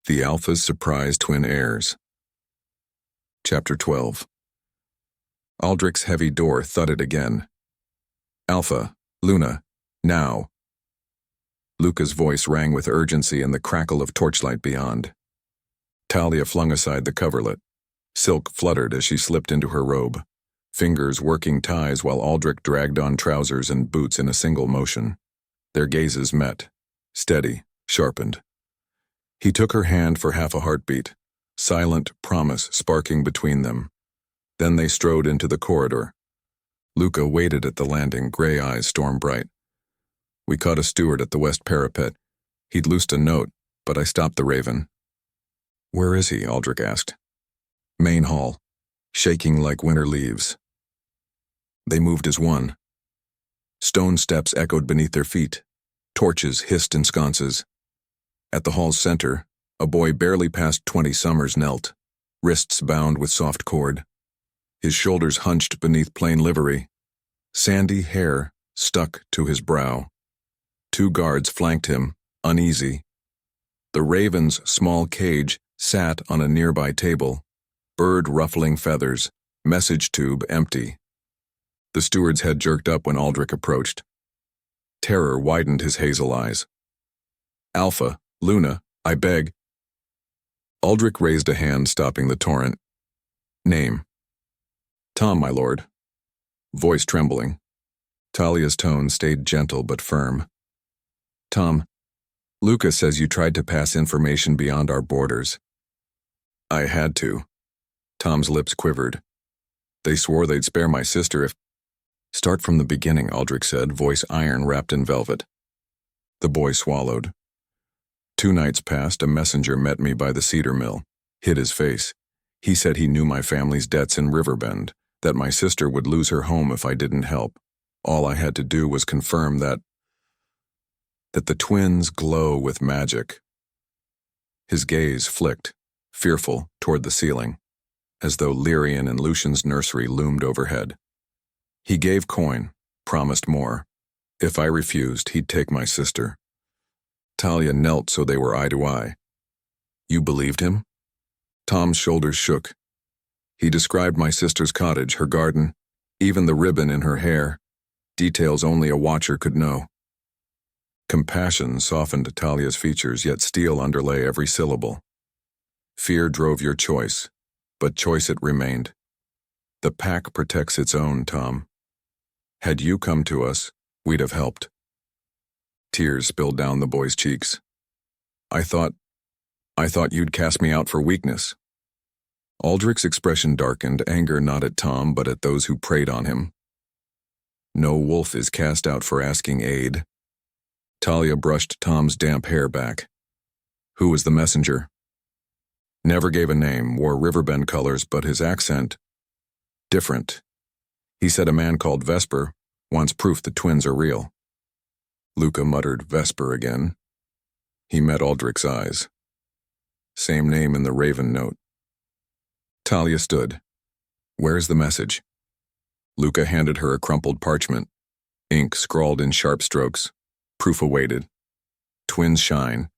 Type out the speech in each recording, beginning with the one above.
The Alpha's Surprise Twin Heirs. Chapter 12. Aldric's heavy door thudded again. Alpha, Luna, now. Luca's voice rang with urgency and the crackle of torchlight beyond. Talia flung aside the coverlet. Silk fluttered as she slipped into her robe, fingers working ties while Aldric dragged on trousers and boots in a single motion. Their gazes met, steady, sharpened. He took her hand for half a heartbeat, silent promise sparking between them. Then they strode into the corridor. Luca waited at the landing, gray eyes storm-bright. We caught a steward at the west parapet. He'd loosed a note, but I stopped the Raven. Where is he? Aldric asked. Main hall, shaking like winter leaves. They moved as one. Stone steps echoed beneath their feet. Torches hissed in sconces. At the hall's center, a boy barely past 20 summers knelt, wrists bound with soft cord. His shoulders hunched beneath plain livery. Sandy hair stuck to his brow. 2 guards flanked him, uneasy. The Raven's small cage sat on a nearby table, bird ruffling feathers, message tube empty. The steward's head jerked up when Aldric approached. Terror widened his hazel eyes. Alpha, Luna, I beg. Aldric raised a hand, stopping the torrent. Name. Tom, my lord. Voice trembling. Talia's tone stayed gentle but firm. Tom, Luca says you tried to pass information beyond our borders. I had to. Tom's lips quivered. They swore they'd spare my sister if... Start from the beginning, Aldric said, voice iron wrapped in velvet. The boy swallowed. 2 nights passed, a messenger met me by the cedar mill, hid his face. He said he knew my family's debts in Riverbend, that my sister would lose her home if I didn't help. All I had to do was confirm that the twins glow with magic. His gaze flicked, fearful, toward the ceiling, as though Lyrian and Lucian's nursery loomed overhead. He gave coin, promised more. If I refused, he'd take my sister. Talia knelt so they were eye to eye. You believed him? Tom's shoulders shook. He described my sister's cottage, her garden, even the ribbon in her hair, details only a watcher could know. Compassion softened Talia's features, yet steel underlay every syllable. Fear drove your choice, but choice it remained. The pack protects its own, Tom. Had you come to us, we'd have helped. Tears spilled down the boy's cheeks. I thought you'd cast me out for weakness. Aldric's expression darkened, anger not at Tom but at those who preyed on him. No wolf is cast out for asking aid. Talia brushed Tom's damp hair back. Who was the messenger? Never gave a name, wore Riverbend colors, but his accent, different. He said a man called Vesper wants proof the twins are real. Luca muttered Vesper again. He met Aldric's eyes. Same name in the Raven note. Talia stood. Where's the message? Luca handed her a crumpled parchment. Ink scrawled in sharp strokes. Proof awaited. Twins shine.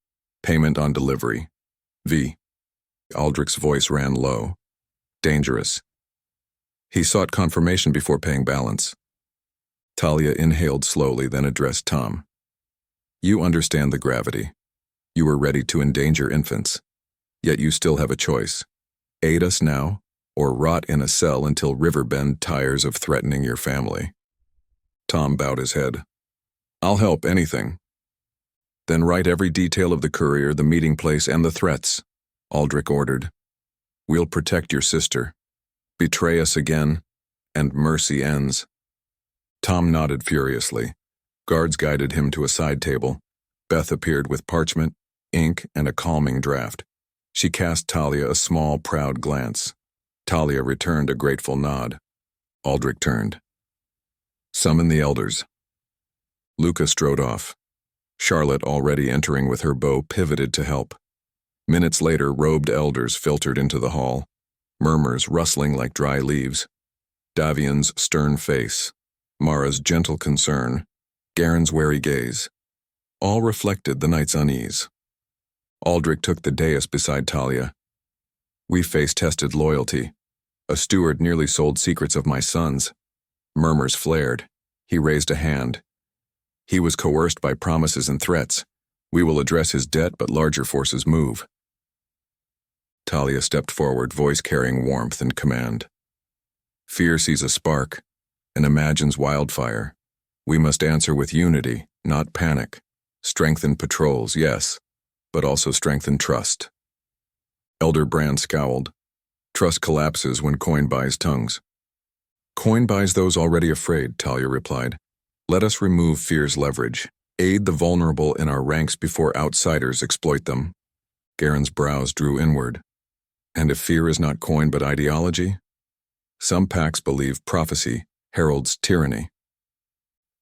Payment on delivery. V. Aldric's voice ran low. Dangerous. He sought confirmation before paying balance. Talia inhaled slowly, then addressed Tom. You understand the gravity. You were ready to endanger infants. Yet you still have a choice. Aid us now, or rot in a cell until Riverbend tires of threatening your family. Tom bowed his head. I'll help, anything. Then write every detail of the courier, the meeting place, and the threats, Aldric ordered. We'll protect your sister. Betray us again, and mercy ends. Tom nodded furiously. Guards guided him to a side table. Beth appeared with parchment, ink, and a calming draft. She cast Talia a small, proud glance. Talia returned a grateful nod. Aldric turned. Summon the elders. Luca strode off. Charlotte, already entering with her bow, pivoted to help. Minutes later, robed elders filtered into the hall, murmurs rustling like dry leaves. Davian's stern face, Mara's gentle concern, Garen's wary gaze. All reflected the night's unease. Aldric took the dais beside Talia. We face-tested loyalty. A steward nearly sold secrets of my sons. Murmurs flared. He raised a hand. He was coerced by promises and threats. We will address his debt, but larger forces move. Talia stepped forward, voice carrying warmth and command. Fear sees a spark and imagines wildfire. We must answer with unity, not panic. Strengthen patrols, yes, but also strengthen trust. Elder Brand scowled. Trust collapses when coin buys tongues. Coin buys those already afraid, Talia replied. Let us remove fear's leverage. Aid the vulnerable in our ranks before outsiders exploit them. Garen's brows drew inward. And if fear is not coin but ideology? Some pacts believe prophecy heralds tyranny.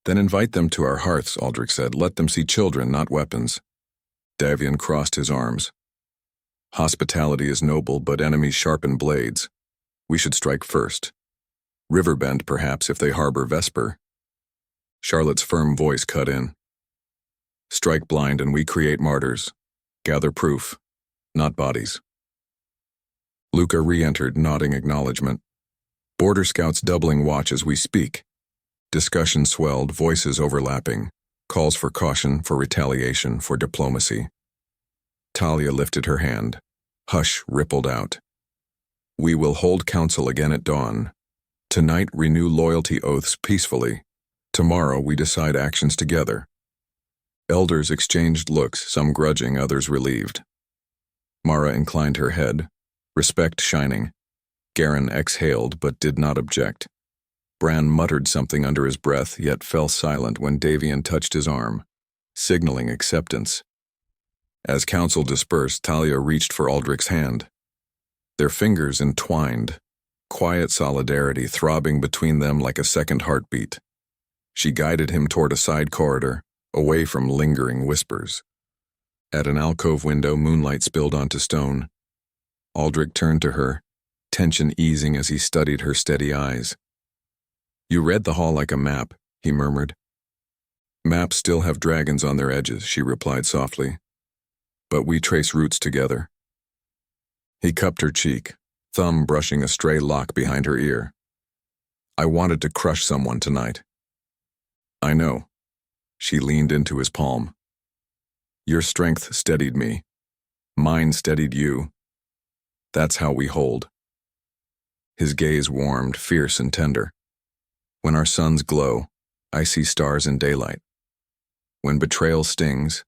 Then invite them to our hearths, Aldric said. Let them see children, not weapons. Davian crossed his arms. Hospitality is noble, but enemies sharpen blades. We should strike first. Riverbend, perhaps, if they harbor Vesper. Charlotte's firm voice cut in. Strike blind and we create martyrs. Gather proof, not bodies. Luca re-entered, nodding acknowledgement. Border scouts doubling watch as we speak. Discussion swelled, voices overlapping. Calls for caution, for retaliation, for diplomacy. Talia lifted her hand. Hush rippled out. We will hold council again at dawn. Tonight renew loyalty oaths peacefully. Tomorrow we decide actions together. Elders exchanged looks, some grudging, others relieved. Mara inclined her head, respect shining. Garen exhaled but did not object. Bran muttered something under his breath, yet fell silent when Davian touched his arm, signaling acceptance. As council dispersed, Talia reached for Aldric's hand. Their fingers entwined, quiet solidarity throbbing between them like a second heartbeat. She guided him toward a side corridor, away from lingering whispers. At an alcove window, moonlight spilled onto stone. Aldric turned to her, tension easing as he studied her steady eyes. You read the hall like a map, he murmured. Maps still have dragons on their edges, she replied softly. But we trace routes together. He cupped her cheek, thumb brushing a stray lock behind her ear. I wanted to crush someone tonight. I know. She leaned into his palm. Your strength steadied me. Mine steadied you. That's how we hold. His gaze warmed, fierce and tender. When our suns glow, I see stars in daylight. When betrayal stings,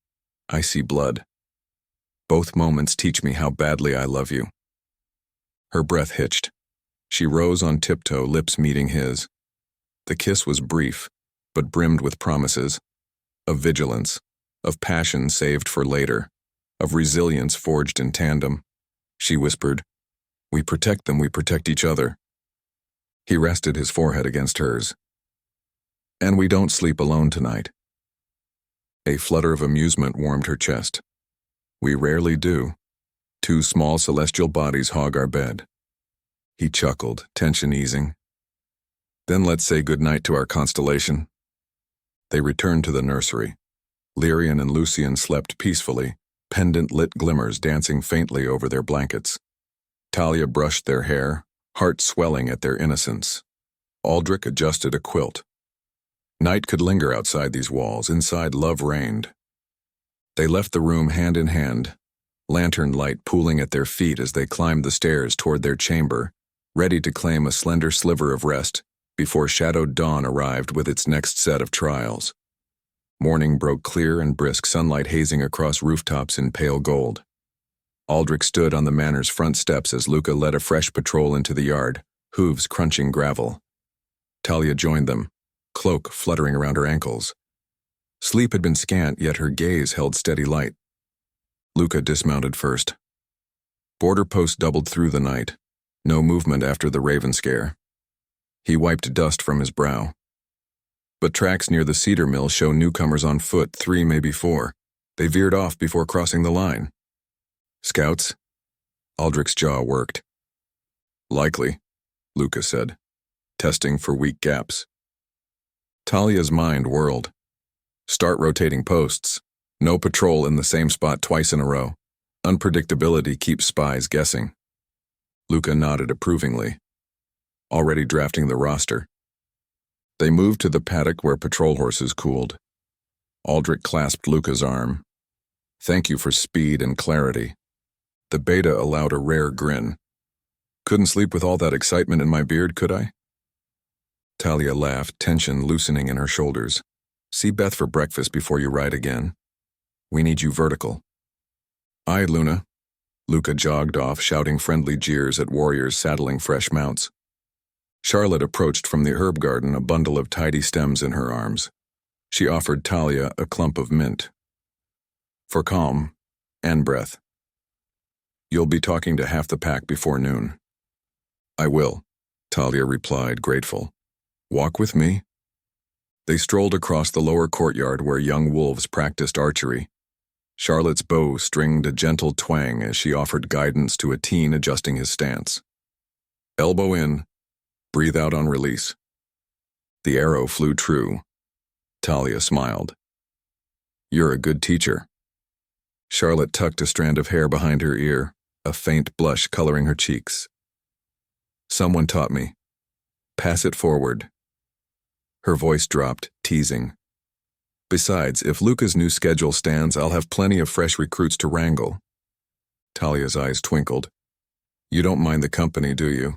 I see blood. Both moments teach me how badly I love you. Her breath hitched. She rose on tiptoe, lips meeting his. The kiss was brief, but brimmed with promises. Of vigilance, of passion saved for later, of resilience forged in tandem. She whispered, We protect them, we protect each other. He rested his forehead against hers. And we don't sleep alone tonight. A flutter of amusement warmed her chest. We rarely do. Two small celestial bodies hog our bed. He chuckled, tension easing. Then let's say goodnight to our constellation. They returned to the nursery. Lyrian and Lucian slept peacefully, pendant-lit glimmers dancing faintly over their blankets. Talia brushed their hair, heart swelling at their innocence. Aldric adjusted a quilt. Night could linger outside these walls. Inside, love reigned. They left the room hand in hand, lantern light pooling at their feet as they climbed the stairs toward their chamber, ready to claim a slender sliver of rest before shadowed dawn arrived with its next set of trials. Morning broke clear and brisk, sunlight hazing across rooftops in pale gold. Aldric stood on the manor's front steps as Luca led a fresh patrol into the yard, hooves crunching gravel. Talia joined them, cloak fluttering around her ankles. Sleep had been scant, yet her gaze held steady light. Luca dismounted first. Border post doubled through the night. No movement after the Raven scare. He wiped dust from his brow. But tracks near the cedar mill show newcomers on foot, 3, maybe 4. They veered off before crossing the line. Scouts? Aldric's jaw worked. Likely, Luca said, testing for weak gaps. Talia's mind whirled. Start rotating posts. No patrol in the same spot twice in a row. Unpredictability keeps spies guessing. Luca nodded approvingly, already drafting the roster. They moved to the paddock where patrol horses cooled. Aldric clasped Luca's arm. Thank you for speed and clarity. The beta allowed a rare grin. Couldn't sleep with all that excitement in my beard, could I? Talia laughed, tension loosening in her shoulders. See Beth for breakfast before you ride again. We need you vertical. Aye, Luna. Luca jogged off, shouting friendly jeers at warriors saddling fresh mounts. Charlotte approached from the herb garden, a bundle of tidy stems in her arms. She offered Talia a clump of mint. For calm and breath. You'll be talking to half the pack before noon. I will, Talia replied, grateful. Walk with me? They strolled across the lower courtyard where young wolves practiced archery. Charlotte's bow stringed a gentle twang as she offered guidance to a teen adjusting his stance. Elbow in, breathe out on release. The arrow flew true. Talia smiled. You're a good teacher. Charlotte tucked a strand of hair behind her ear, a faint blush coloring her cheeks. Someone taught me. Pass it forward. Her voice dropped, teasing. Besides, if Luca's new schedule stands, I'll have plenty of fresh recruits to wrangle. Talia's eyes twinkled. You don't mind the company, do you?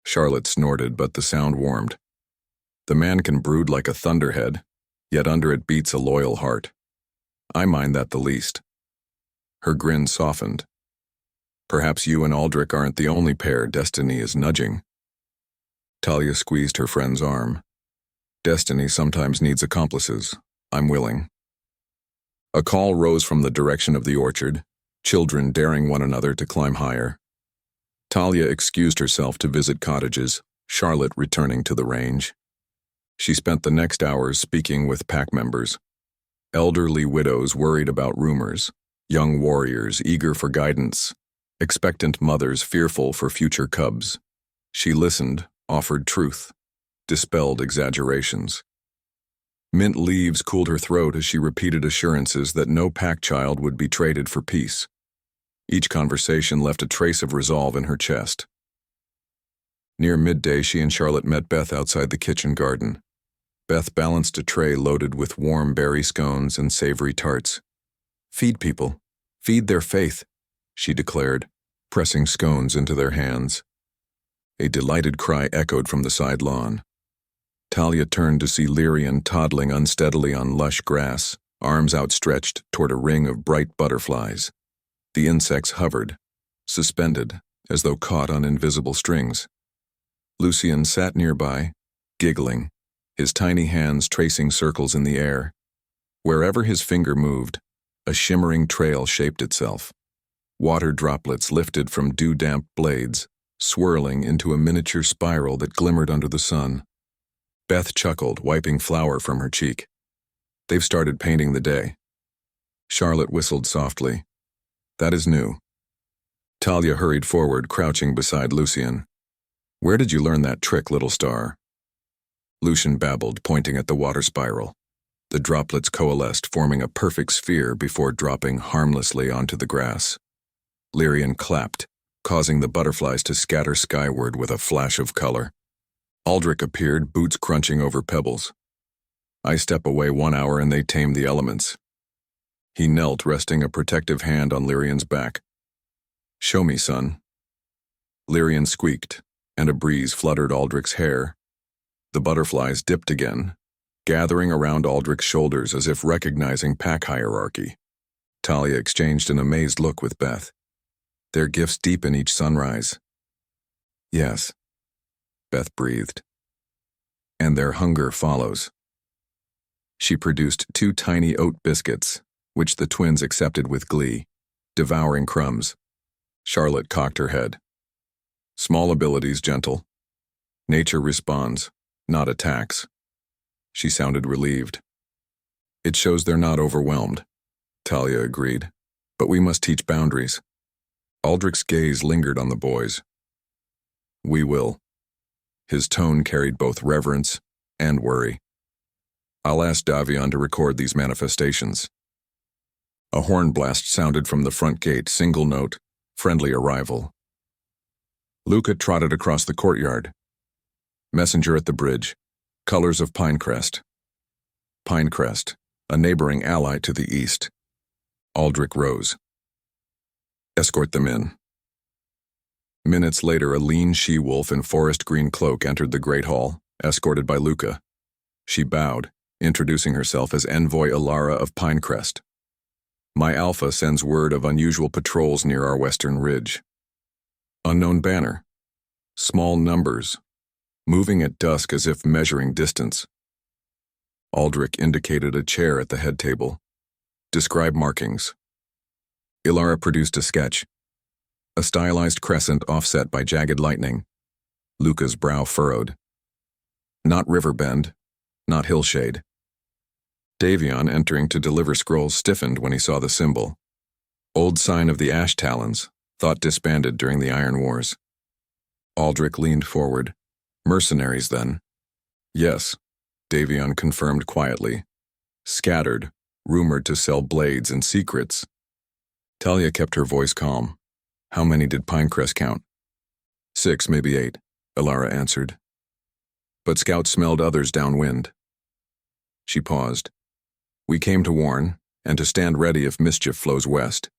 Charlotte snorted, but the sound warmed. The man can brood like a thunderhead, yet under it beats a loyal heart. I mind that the least. Her grin softened. Perhaps you and Aldric aren't the only pair destiny is nudging. Talia squeezed her friend's arm. Destiny sometimes needs accomplices. I'm willing. A call rose from the direction of the orchard, children daring one another to climb higher. Talia excused herself to visit cottages, Charlotte returning to the range. She spent the next hours speaking with pack members. Elderly widows worried about rumors, young warriors eager for guidance, expectant mothers fearful for future cubs. She listened, offered truth, dispelled exaggerations. Mint leaves cooled her throat as she repeated assurances that no pack child would be traded for peace. Each conversation left a trace of resolve in her chest. Near midday, she and Charlotte met Beth outside the kitchen garden. Beth balanced a tray loaded with warm berry scones and savory tarts. Feed people. Feed their faith, she declared, pressing scones into their hands. A delighted cry echoed from the side lawn. Talia turned to see Lyrian toddling unsteadily on lush grass, arms outstretched toward a ring of bright butterflies. The insects hovered, suspended, as though caught on invisible strings. Lucian sat nearby, giggling, his tiny hands tracing circles in the air. Wherever his finger moved, a shimmering trail shaped itself. Water droplets lifted from dew-damp blades, swirling into a miniature spiral that glimmered under the sun. Beth chuckled, wiping flour from her cheek. They've started painting the day. Charlotte whistled softly. That is new. Talia hurried forward, crouching beside Lucian. Where did you learn that trick, little star? Lucian babbled, pointing at the water spiral. The droplets coalesced, forming a perfect sphere before dropping harmlessly onto the grass. Lyrian clapped, causing the butterflies to scatter skyward with a flash of color. Aldric appeared, boots crunching over pebbles. I step away 1 hour and they tame the elements. He knelt, resting a protective hand on Lyrian's back. Show me, son. Lyrian squeaked, and a breeze fluttered Aldric's hair. The butterflies dipped again, gathering around Aldric's shoulders as if recognizing pack hierarchy. Talia exchanged an amazed look with Beth. Their gifts deepen each sunrise. Yes, Beth breathed. And their hunger follows. She produced 2 tiny oat biscuits, which the twins accepted with glee, devouring crumbs. Charlotte cocked her head. Small abilities, gentle. Nature responds, not attacks. She sounded relieved. It shows they're not overwhelmed, Talia agreed, but we must teach boundaries. Aldric's gaze lingered on the boys. We will. His tone carried both reverence and worry. I'll ask Davion to record these manifestations. A horn blast sounded from the front gate, single note, friendly arrival. Luca trotted across the courtyard. Messenger at the bridge, colors of Pinecrest. Pinecrest, a neighboring ally to the east. Aldric rose. Escort them in. Minutes later, a lean she-wolf in forest green cloak entered the great hall, escorted by Luca. She bowed, introducing herself as Envoy Ilara of Pinecrest. My Alpha sends word of unusual patrols near our western ridge. Unknown banner. Small numbers. Moving at dusk as if measuring distance. Aldric indicated a chair at the head table. Describe markings. Ilara produced a sketch. A stylized crescent offset by jagged lightning. Luca's brow furrowed. Not riverbend, not hillshade. Davion, entering to deliver scrolls, stiffened when he saw the symbol. Old sign of the Ash Talons, thought disbanded during the Iron Wars. Aldric leaned forward. Mercenaries, then? Yes, Davion confirmed quietly. Scattered, rumored to sell blades and secrets. Talia kept her voice calm. How many did Pinecrest count? 6, maybe 8, Ilara answered. But scouts smelled others downwind. She paused. We came to warn, and to stand ready if mischief flows west.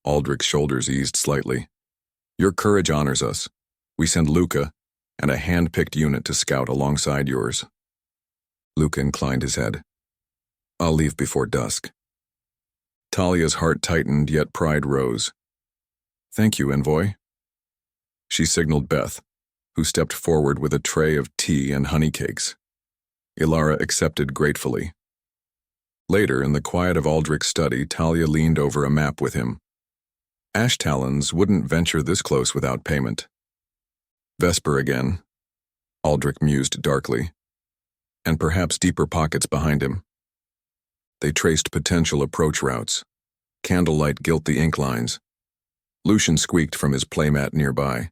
Aldric's shoulders eased slightly. Your courage honors us. We send Luca and a hand-picked unit to scout alongside yours. Luca inclined his head. I'll leave before dusk. Talia's heart tightened, yet pride rose. Thank you, Envoy. She signaled Beth, who stepped forward with a tray of tea and honey cakes. Ilara accepted gratefully. Later, in the quiet of Aldric's study, Talia leaned over a map with him. Ash Talons wouldn't venture this close without payment. Vesper again, Aldric mused darkly, and perhaps deeper pockets behind him. They traced potential approach routes. Candlelight gilt the ink lines. Lucian squeaked from his playmat nearby.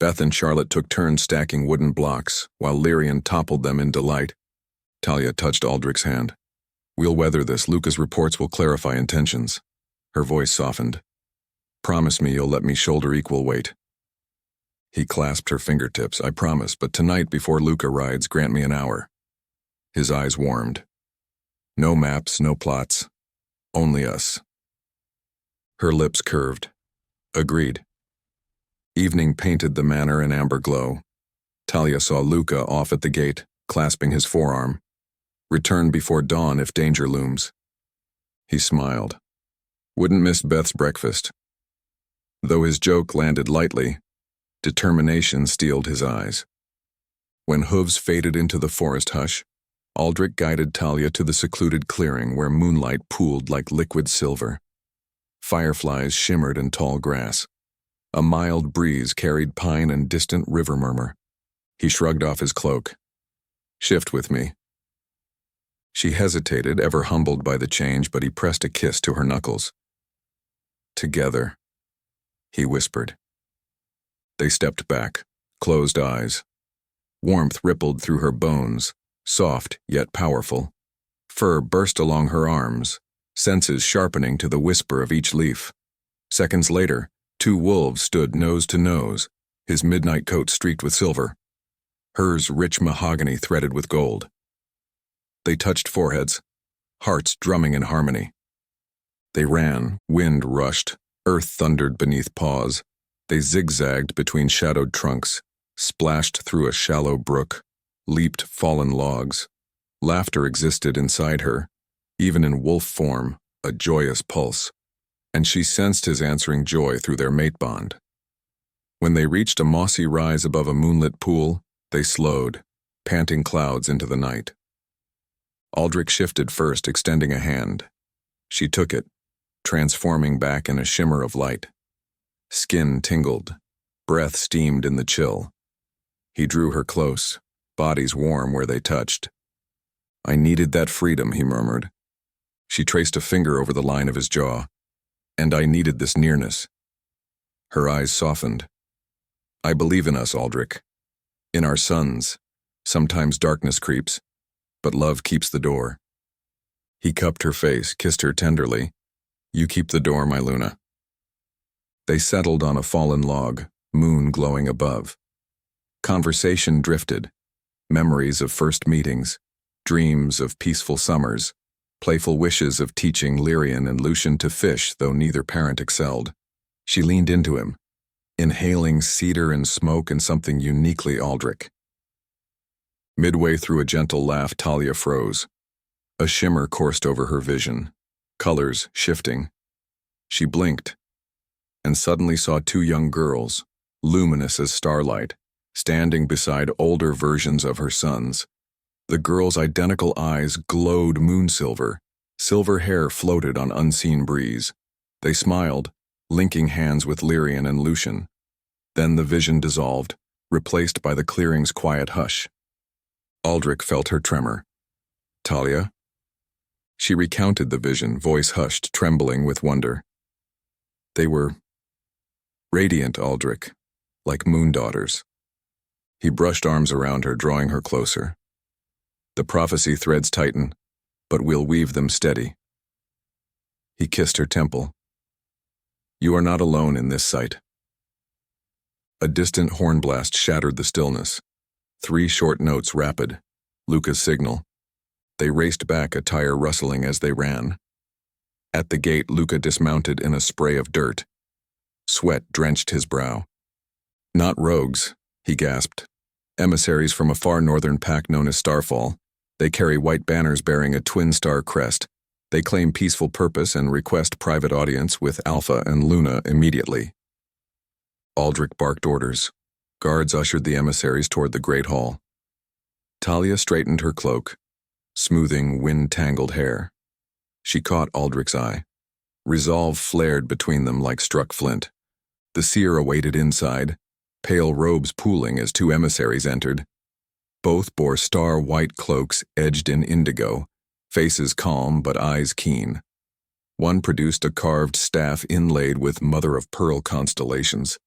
Beth and Charlotte took turns stacking wooden blocks, while Lyrian toppled them in delight. Talia touched Aldric's hand. We'll weather this. Luca's reports will clarify intentions. Her voice softened. Promise me you'll let me shoulder equal weight. He clasped her fingertips. I promise, but tonight before Luca rides, grant me an hour. His eyes warmed. No maps, no plots. Only us. Her lips curved. Agreed. Evening painted the manor an amber glow. Talia saw Luca off at the gate, clasping his forearm. Return before dawn if danger looms. He smiled. Wouldn't miss Beth's breakfast. Though his joke landed lightly, determination steeled his eyes. When hooves faded into the forest hush, Aldric guided Talia to the secluded clearing where moonlight pooled like liquid silver. Fireflies shimmered in tall grass. A mild breeze carried pine and distant river murmur. He shrugged off his cloak. Shift with me. She hesitated, ever humbled by the change, but he pressed a kiss to her knuckles. Together, he whispered. They stepped back, closed eyes. Warmth rippled through her bones, soft yet powerful. Fur burst along her arms, senses sharpening to the whisper of each leaf. Seconds later, 2 wolves stood nose to nose, his midnight coat streaked with silver, hers rich mahogany threaded with gold. They touched foreheads, hearts drumming in harmony. They ran, wind rushed, earth thundered beneath paws. They zigzagged between shadowed trunks, splashed through a shallow brook, leaped fallen logs. Laughter existed inside her, even in wolf form, a joyous pulse, and she sensed his answering joy through their matebond. When they reached a mossy rise above a moonlit pool, they slowed, panting clouds into the night. Aldric shifted first, extending a hand. She took it, transforming back in a shimmer of light. Skin tingled, breath steamed in the chill. He drew her close, bodies warm where they touched. I needed that freedom, he murmured. She traced a finger over the line of his jaw. And I needed this nearness. Her eyes softened. I believe in us, Aldric. In our sons. Sometimes darkness creeps, but love keeps the door. He cupped her face, kissed her tenderly, You keep the door, my Luna. They settled on a fallen log, moon glowing above. Conversation drifted. Memories of first meetings, dreams of peaceful summers, playful wishes of teaching Lyrian and Lucian to fish, though neither parent excelled. She leaned into him, inhaling cedar and smoke and something uniquely Aldric. Midway through a gentle laugh, Talia froze. A shimmer coursed over her vision, colors shifting. She blinked, and suddenly saw two young girls, luminous as starlight, standing beside older versions of her sons. The girls' identical eyes glowed moonsilver. Silver hair floated on unseen breeze. They smiled, linking hands with Lyrian and Lucian. Then the vision dissolved, replaced by the clearing's quiet hush. Aldric felt her tremor. Talia? She recounted the vision, voice hushed, trembling with wonder. They were radiant, Aldric, like moon daughters. He brushed arms around her, drawing her closer. The prophecy threads tighten, but we'll weave them steady. He kissed her temple. You are not alone in this sight. A distant horn blast shattered the stillness. 3 short notes, rapid, Luca's signal. They raced back, a tire rustling as they ran. At the gate, Luca dismounted in a spray of dirt. Sweat drenched his brow. Not rogues, he gasped. Emissaries from a far northern pack known as Starfall. They carry white banners bearing a twin-star crest. They claim peaceful purpose and request private audience with Alpha and Luna immediately. Aldric barked orders. Guards ushered the emissaries toward the great hall. Talia straightened her cloak, smoothing wind-tangled hair. She caught Aldric's eye. Resolve flared between them like struck flint. The seer awaited inside, pale robes pooling as 2 emissaries entered. Both bore star-white cloaks edged in indigo, faces calm but eyes keen. One produced a carved staff inlaid with mother-of-pearl constellations.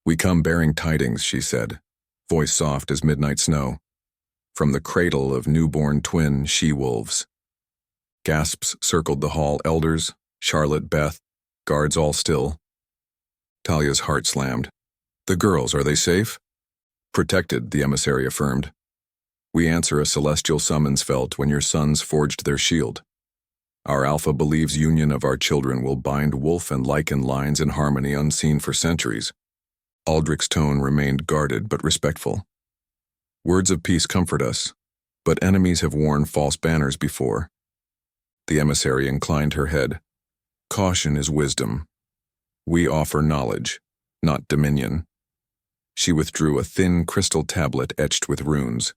We come bearing tidings, she said, voice soft as midnight snow, from the cradle of newborn twin she-wolves. Gasps circled the hall, elders, Charlotte, Beth, guards all still. Talia's heart slammed. The girls, are they safe? Protected, the emissary affirmed. We answer a celestial summons felt when your sons forged their shield. Our Alpha believes union of our children will bind wolf and lichen lines in harmony unseen for centuries. Aldric's tone remained guarded but respectful. Words of peace comfort us, but enemies have worn false banners before. The emissary inclined her head. Caution is wisdom. We offer knowledge, not dominion. She withdrew a thin crystal tablet etched with runes.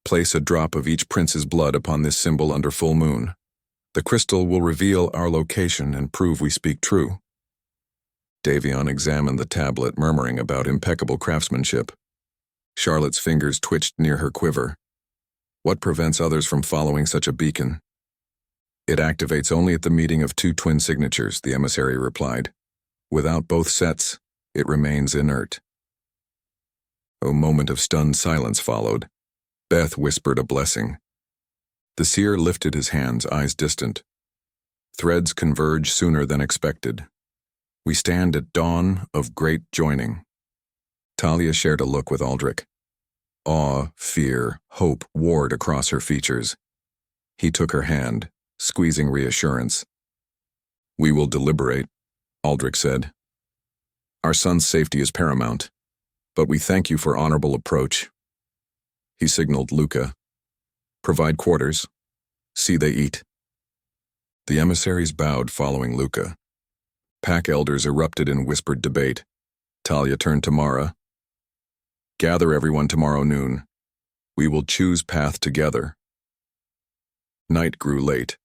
Place a drop of each prince's blood upon this symbol under full moon. The crystal will reveal our location and prove we speak true. Davion examined the tablet, murmuring about impeccable craftsmanship. Charlotte's fingers twitched near her quiver. What prevents others from following such a beacon? It activates only at the meeting of 2 twin signatures, the emissary replied. Without both sets, it remains inert. A moment of stunned silence followed. Beth whispered a blessing. The seer lifted his hands, eyes distant. Threads converge sooner than expected. We stand at dawn of great joining. Talia shared a look with Aldric. Awe, fear, hope warred across her features. He took her hand, squeezing reassurance. We will deliberate, Aldric said. Our son's safety is paramount, but we thank you for honorable approach. He signaled Luca. Provide quarters. See they eat. The emissaries bowed, following Luca. Pack elders erupted in whispered debate. Talia turned to Mara. Gather everyone tomorrow noon. We will choose path together. Night grew late.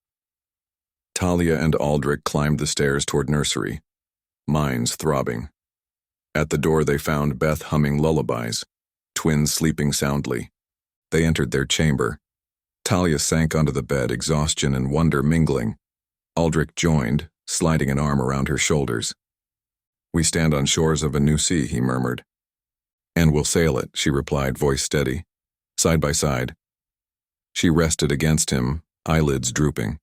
Talia and Aldric climbed the stairs toward nursery, minds throbbing. At the door they found Beth humming lullabies, twins sleeping soundly. They entered their chamber. Talia sank onto the bed, exhaustion and wonder mingling. Aldric joined, sliding an arm around her shoulders. We stand on shores of a new sea, he murmured. And we'll sail it, she replied, voice steady. Side by side. She rested against him, eyelids drooping.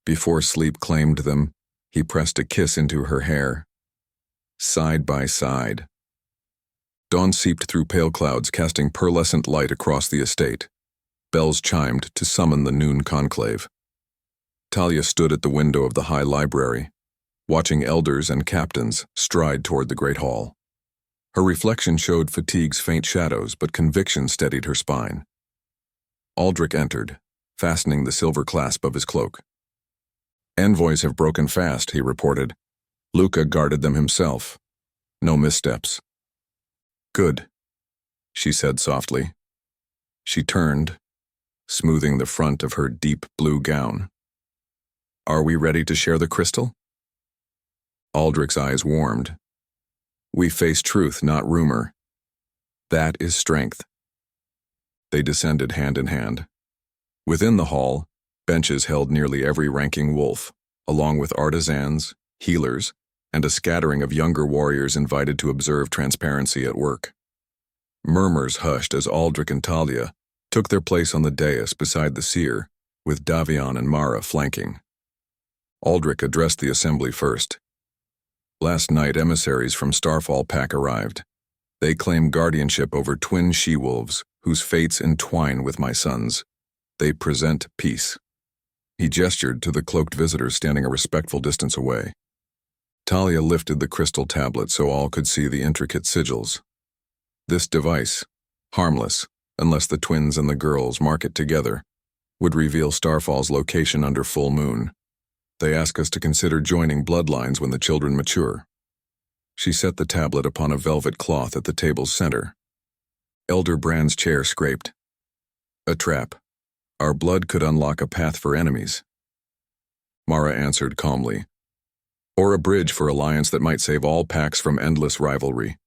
Before sleep claimed them, he pressed a kiss into her hair. Side by side. Dawn seeped through pale clouds, casting pearlescent light across the estate. Bells chimed to summon the noon conclave. Talia stood at the window of the high library, watching elders and captains stride toward the great hall. Her reflection showed fatigue's faint shadows, but conviction steadied her spine. Aldric entered, fastening the silver clasp of his cloak. "Envoys have broken fast," he reported. "Luca guarded them himself. No missteps." "Good," she said softly. She turned, smoothing the front of her deep blue gown. "Are we ready to share the crystal?" Aldric's eyes warmed. "We face truth, not rumor. That is strength." They descended hand in hand. Within the hall, benches held nearly every ranking wolf, along with artisans, healers, and a scattering of younger warriors invited to observe transparency at work. Murmurs hushed as Aldric and Talia took their place on the dais beside the seer, with Davion and Mara flanking. Aldric addressed the assembly first. "Last night, emissaries from Starfall Pack arrived. They claim guardianship over twin she-wolves, whose fates entwine with my sons. They present peace." He gestured to the cloaked visitors standing a respectful distance away. Talia lifted the crystal tablet so all could see the intricate sigils. This device, harmless unless the twins and the girls mark it together, would reveal Starfall's location under full moon. They ask us to consider joining bloodlines when the children mature. She set the tablet upon a velvet cloth at the table's center. Elder Brand's chair scraped. "A trap. Our blood could unlock a path for enemies." Mara answered calmly. "Or a bridge for alliance that might save all packs from endless rivalry."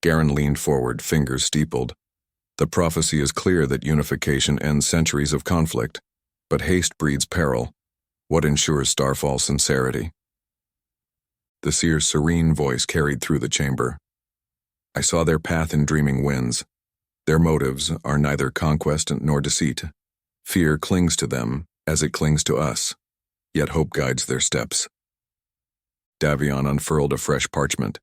Garen leaned forward, fingers steepled. "The prophecy is clear that unification ends centuries of conflict, but haste breeds peril. What ensures Starfall's sincerity?" The seer's serene voice carried through the chamber. "I saw their path in dreaming winds. Their motives are neither conquest nor deceit. Fear clings to them as it clings to us, yet hope guides their steps." Davion unfurled a fresh parchment.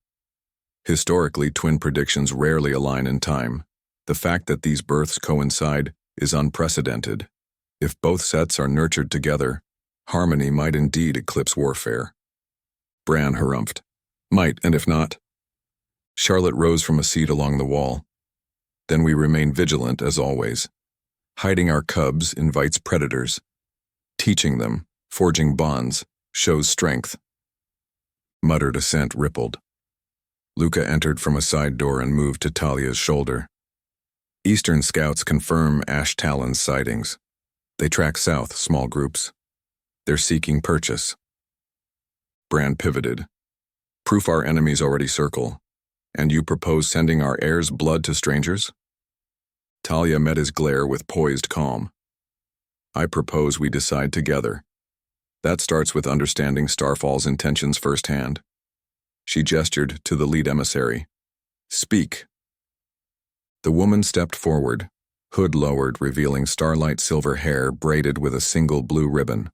"Historically, twin predictions rarely align in time. The fact that these births coincide is unprecedented. If both sets are nurtured together, harmony might indeed eclipse warfare." Bran harumphed. "Might, and if not?" Charlotte rose from a seat along the wall. "Then we remain vigilant as always. Hiding our cubs invites predators. Teaching them, forging bonds, shows strength." Muttered assent rippled. Luca entered from a side door and moved to Talia's shoulder. "Eastern scouts confirm Ash Talon's sightings. They track south, small groups. They're seeking purchase." Bran pivoted. "Proof our enemies already circle. And you propose sending our heirs' blood to strangers?" Talia met his glare with poised calm. "I propose we decide together. That starts with understanding Starfall's intentions firsthand." She gestured to the lead emissary. "Speak." The woman stepped forward, hood lowered, revealing starlight silver hair braided with a single blue ribbon.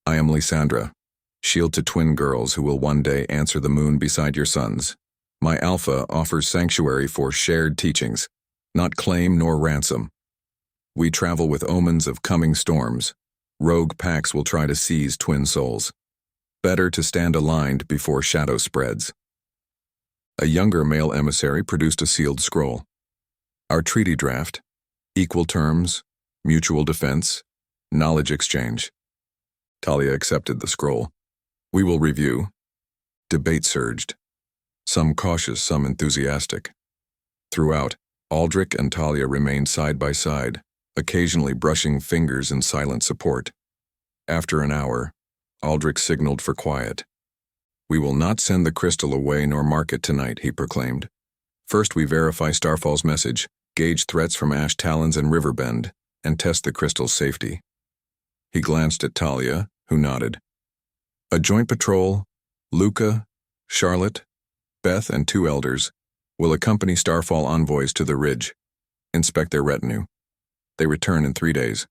"I am Lysandra, shield to twin girls who will one day answer the moon beside your sons. My Alpha offers sanctuary for shared teachings, not claim nor ransom. We travel with omens of coming storms. Rogue packs will try to seize twin souls. Better to stand aligned before shadow spreads." A younger male emissary produced a sealed scroll. "Our treaty draft, equal terms, mutual defense, knowledge exchange." Talia accepted the scroll. "We will review." Debate surged. Some cautious, some enthusiastic. Throughout, Aldric and Talia remained side by side, occasionally brushing fingers in silent support. After an hour, Aldric signaled for quiet. "We will not send the crystal away nor mark it tonight," he proclaimed. "First we verify Starfall's message, gauge threats from Ash Talons and Riverbend, and test the crystal's safety." He glanced at Talia, who nodded. "A joint patrol, Luca, Charlotte, Beth, and 2 elders, will accompany Starfall envoys to the ridge, inspect their retinue. They return in 3 days."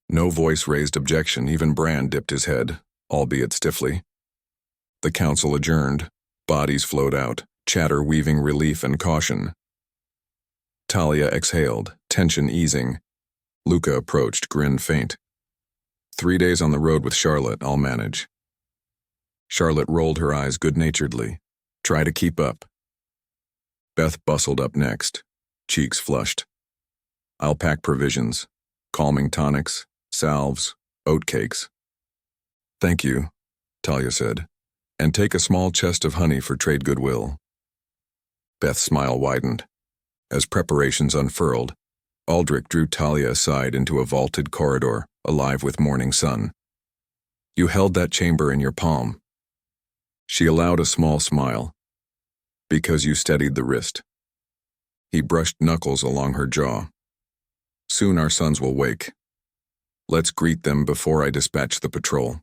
No voice raised objection, even Bran dipped his head, albeit stiffly. The council adjourned, bodies flowed out, chatter weaving relief and caution. Talia exhaled, tension easing. Luca approached, grin faint. 3 days on the road with Charlotte, I'll manage. Charlotte rolled her eyes good-naturedly. Try to keep up. Beth bustled up next, cheeks flushed. I'll pack provisions, calming tonics, salves, oatcakes. Thank you, Talia said, and take a small chest of honey for trade goodwill. Beth's smile widened. As preparations unfurled, Aldric drew Talia aside into a vaulted corridor, alive with morning sun. You held that chamber in your palm. She allowed a small smile. Because you steadied the wrist. He brushed knuckles along her jaw. Soon our sons will wake. Let's greet them before I dispatch the patrol.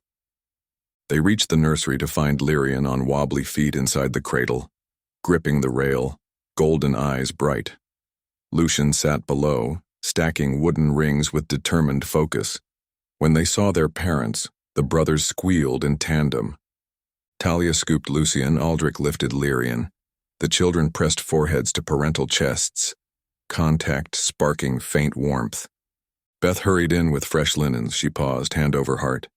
They reached the nursery to find Lyrian on wobbly feet inside the cradle, gripping the rail, golden eyes bright. Lucian sat below, stacking wooden rings with determined focus. When they saw their parents, the brothers squealed in tandem. Talia scooped Lucian, Aldric lifted Lyrian. The children pressed foreheads to parental chests, contact sparking faint warmth. Beth hurried in with fresh linens. She paused, hand over heart.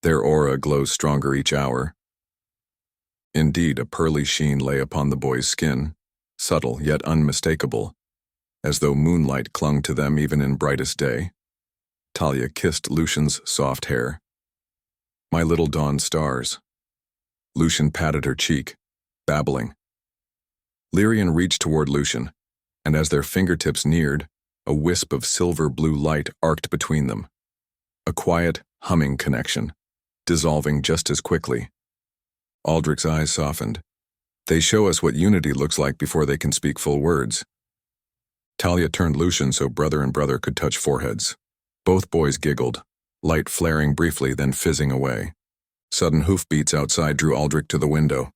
Their aura glows stronger each hour. Indeed, a pearly sheen lay upon the boy's skin, subtle yet unmistakable, as though moonlight clung to them even in brightest day. Talia kissed Lucian's soft hair. My little dawn stars. Lucian patted her cheek, babbling. Lyrian reached toward Lucian, and as their fingertips neared, a wisp of silver-blue light arced between them. A quiet, humming connection, dissolving just as quickly. Aldric's eyes softened. They show us what unity looks like before they can speak full words. Talia turned Lucian so brother and brother could touch foreheads. Both boys giggled, light flaring briefly, then fizzing away. Sudden hoofbeats outside drew Aldric to the window.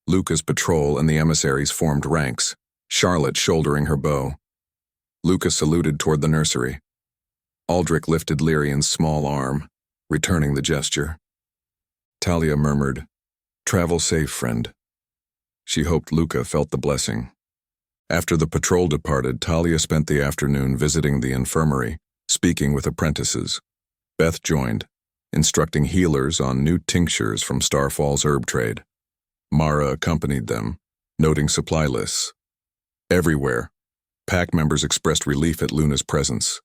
Luca's patrol and the emissaries formed ranks, Charlotte shouldering her bow. Luca saluted toward the nursery. Aldric lifted Lyrian's small arm, returning the gesture. Talia murmured, Travel safe, friend. She hoped Luca felt the blessing. After the patrol departed, Talia spent the afternoon visiting the infirmary, speaking with apprentices. Beth joined, instructing healers on new tinctures from Starfall's herb trade. Mara accompanied them, noting supply lists. Everywhere, pack members expressed relief at Luna's presence.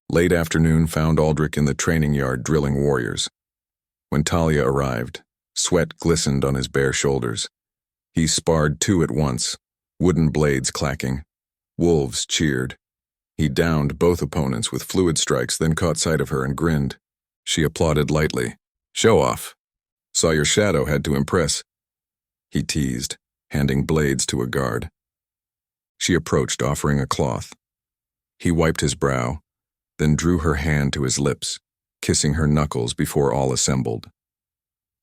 Late afternoon found Aldric in the training yard drilling warriors. When Talia arrived, sweat glistened on his bare shoulders. He sparred 2 at once, wooden blades clacking. Wolves cheered. He downed both opponents with fluid strikes, then caught sight of her and grinned. She applauded lightly. Show off. Saw your shadow, had to impress. He teased, handing blades to a guard. She approached, offering a cloth. He wiped his brow, then drew her hand to his lips, kissing her knuckles before all assembled.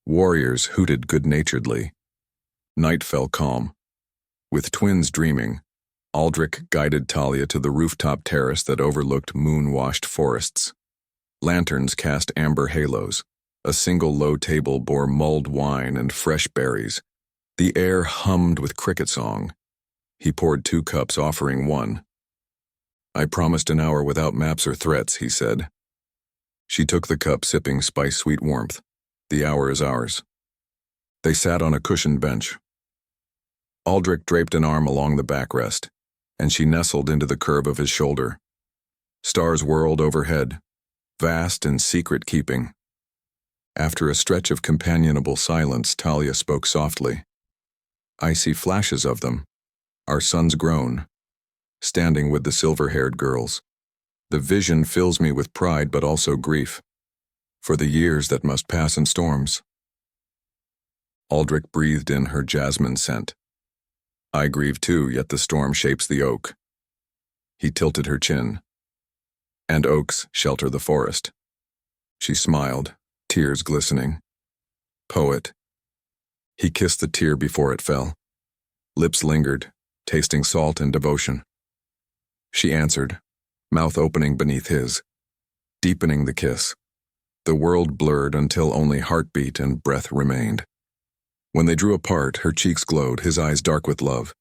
Warriors hooted good-naturedly. Night fell calm. With twins dreaming, Aldric guided Talia to the rooftop terrace that overlooked moon-washed forests. Lanterns cast amber halos. A single low table bore mulled wine and fresh berries. The air hummed with cricket song. He poured 2 cups, offering one. I promised an hour without maps or threats, he said. She took the cup, sipping spice-sweet warmth. The hour is ours. They sat on a cushioned bench. Aldric draped an arm along the backrest, and she nestled into the curve of his shoulder. Stars whirled overhead, vast and secret-keeping. After a stretch of companionable silence, Talia spoke softly. I see flashes of them, our sons grown, standing with the silver-haired girls. The vision fills me with pride but also grief, for the years that must pass in storms. Aldric breathed in her jasmine scent. I grieve too, yet the storm shapes the oak. He tilted her chin. And oaks shelter the forest. She smiled, tears glistening. Poet. He kissed the tear before it fell. Lips lingered, tasting salt and devotion. She answered, mouth opening beneath his. deepening the kiss. The world blurred until only heartbeat and breath remained. When they drew apart, her cheeks glowed, his eyes dark with love.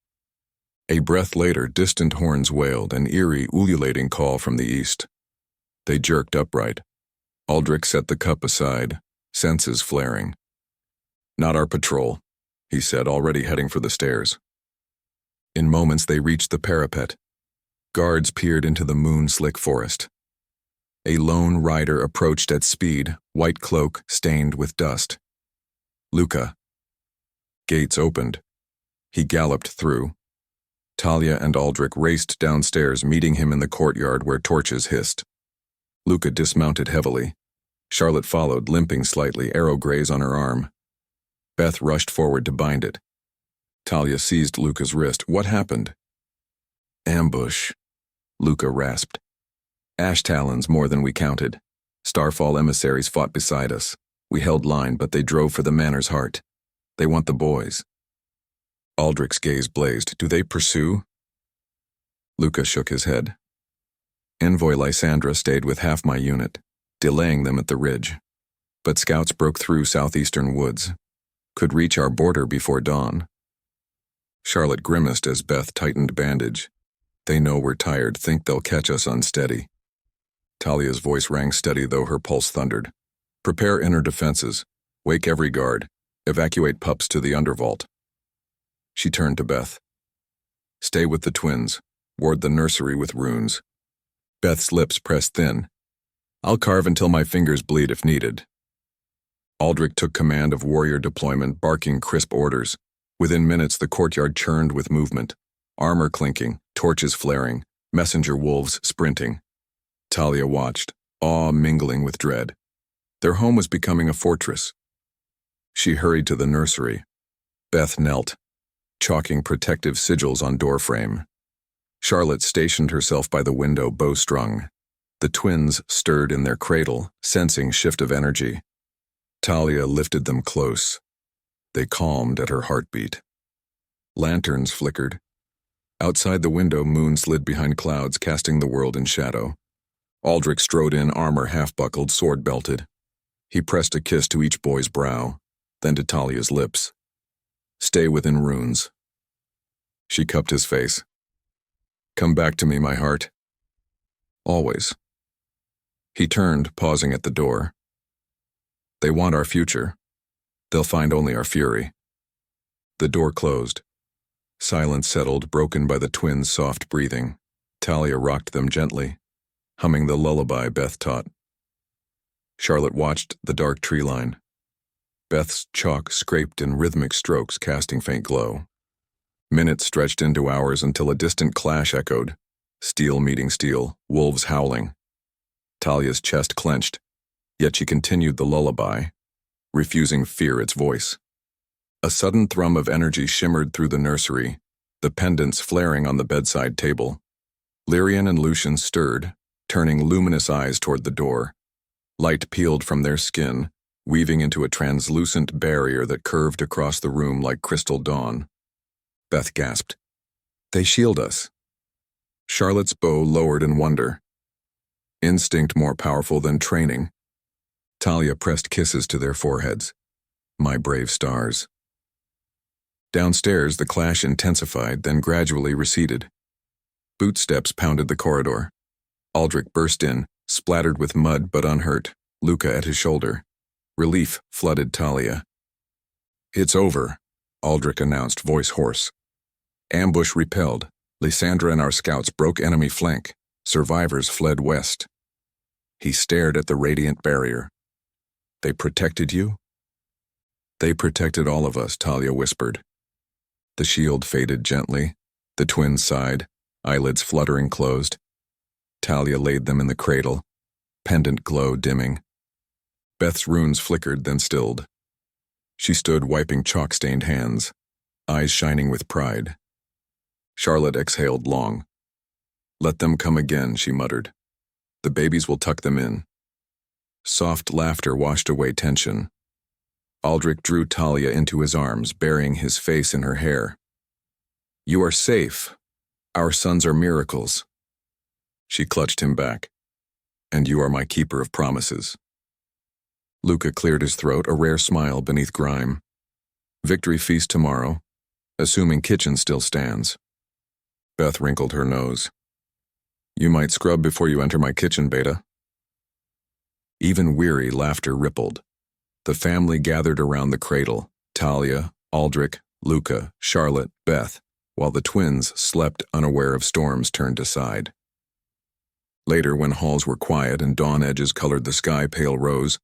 A breath later, distant horns wailed, an eerie, ululating call from the east. They jerked upright. Aldric set the cup aside, senses flaring. "Not our patrol," he said, already heading for the stairs. In moments they reached the parapet. Guards peered into the moon-slick forest. A lone rider approached at speed, white cloak stained with dust. "Luca." Gates opened. He galloped through. Talia and Aldric raced downstairs, meeting him in the courtyard where torches hissed. Luca dismounted heavily. Charlotte followed, limping slightly, arrow graze on her arm. Beth rushed forward to bind it. Talia seized Luca's wrist. "What happened?" "Ambush," Luca rasped. "Ash talons more than we counted. Starfall emissaries fought beside us. We held line, but they drove for the manor's heart. They want the boys." Aldric's gaze blazed. "Do they pursue?" Luca shook his head. "Envoy Lysandra stayed with half my unit, delaying them at the ridge. But scouts broke through southeastern woods. Could reach our border before dawn." Charlotte grimaced as Beth tightened bandage. "They know we're tired, think they'll catch us unsteady." Talia's voice rang steady, though her pulse thundered. "Prepare inner defenses. Wake every guard. Evacuate pups to the undervault." She turned to Beth. "Stay with the twins. Ward the nursery with runes." Beth's lips pressed thin. "I'll carve until my fingers bleed if needed." Aldric took command of warrior deployment, barking crisp orders. Within minutes, the courtyard churned with movement. Armor clinking, torches flaring, messenger wolves sprinting. Talia watched, awe mingling with dread. Their home was becoming a fortress. She hurried to the nursery. Beth knelt, chalking protective sigils on doorframe. Charlotte stationed herself by the window, bow-strung. The twins stirred in their cradle, sensing shift of energy. Talia lifted them close. They calmed at her heartbeat. Lanterns flickered. Outside the window, moon slid behind clouds, casting the world in shadow. Aldric strode in, armor half-buckled, sword belted. He pressed a kiss to each boy's brow, then to Talia's lips. "Stay within runes." She cupped his face. "Come back to me, my heart." "Always." He turned, pausing at the door. "They want our future. They'll find only our fury." The door closed. Silence settled, broken by the twins' soft breathing. Talia rocked them gently, humming the lullaby Beth taught. Charlotte watched the dark tree line. Beth's chalk scraped in rhythmic strokes, casting faint glow. Minutes stretched into hours until a distant clash echoed. Steel meeting steel, wolves howling. Talia's chest clenched, yet she continued the lullaby, refusing fear its voice. A sudden thrum of energy shimmered through the nursery, the pendants flaring on the bedside table. Lyrian and Lucian stirred, turning luminous eyes toward the door. Light peeled from their skin, weaving into a translucent barrier that curved across the room like crystal dawn. Beth gasped. "They shield us." Charlotte's bow lowered in wonder. Instinct more powerful than training. Talia pressed kisses to their foreheads. "My brave stars." Downstairs, the clash intensified, then gradually receded. Bootsteps pounded the corridor. Aldric burst in, splattered with mud but unhurt, Luca at his shoulder. Relief flooded Talia. "It's over," Aldric announced, voice hoarse. "Ambush repelled. Lysandra and our scouts broke enemy flank. Survivors fled west." He stared at the radiant barrier. "They protected you?" "They protected all of us," Talia whispered. The shield faded gently. The twins sighed, eyelids fluttering closed. Talia laid them in the cradle, pendant glow dimming. Beth's runes flickered, then stilled. She stood wiping chalk-stained hands, eyes shining with pride. Charlotte exhaled long. "Let them come again," she muttered. "The babies will tuck them in." Soft laughter washed away tension. Aldric drew Talia into his arms, burying his face in her hair. "You are safe. Our sons are miracles." She clutched him back. and you are my keeper of promises." Luca cleared his throat, a rare smile beneath grime. "Victory feast tomorrow, assuming kitchen still stands." Beth wrinkled her nose. "You might scrub before you enter my kitchen, Beta." Even weary, laughter rippled. The family gathered around the cradle, Talia, Aldric, Luca, Charlotte, Beth, while the twins slept unaware of storms turned aside. Later, when halls were quiet and dawn edges colored the sky pale rose,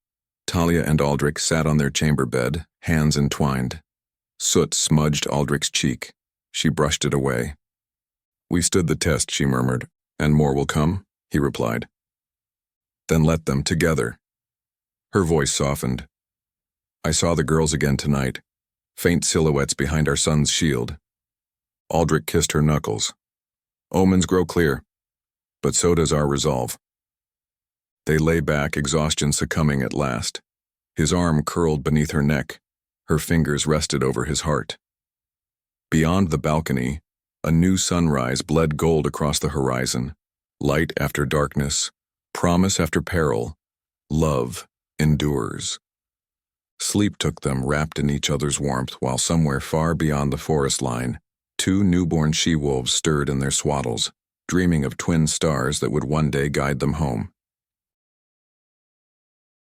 Talia and Aldric sat on their chamber bed, hands entwined. Soot smudged Aldric's cheek. She brushed it away. "We stood the test," she murmured. "And more will come," he replied. "Then let them, together." Her voice softened. "I saw the girls again tonight, faint silhouettes behind our son's shield." Aldric kissed her knuckles. "Omens grow clear, but so does our resolve." They lay back, exhaustion succumbing at last. His arm curled beneath her neck. Her fingers rested over his heart. Beyond the balcony, a new sunrise bled gold across the horizon. Light after darkness, promise after peril, love endures. Sleep took them, wrapped in each other's warmth, while somewhere far beyond the forest line, two newborn she-wolves stirred in their swaddles, dreaming of twin stars that would one day guide them home.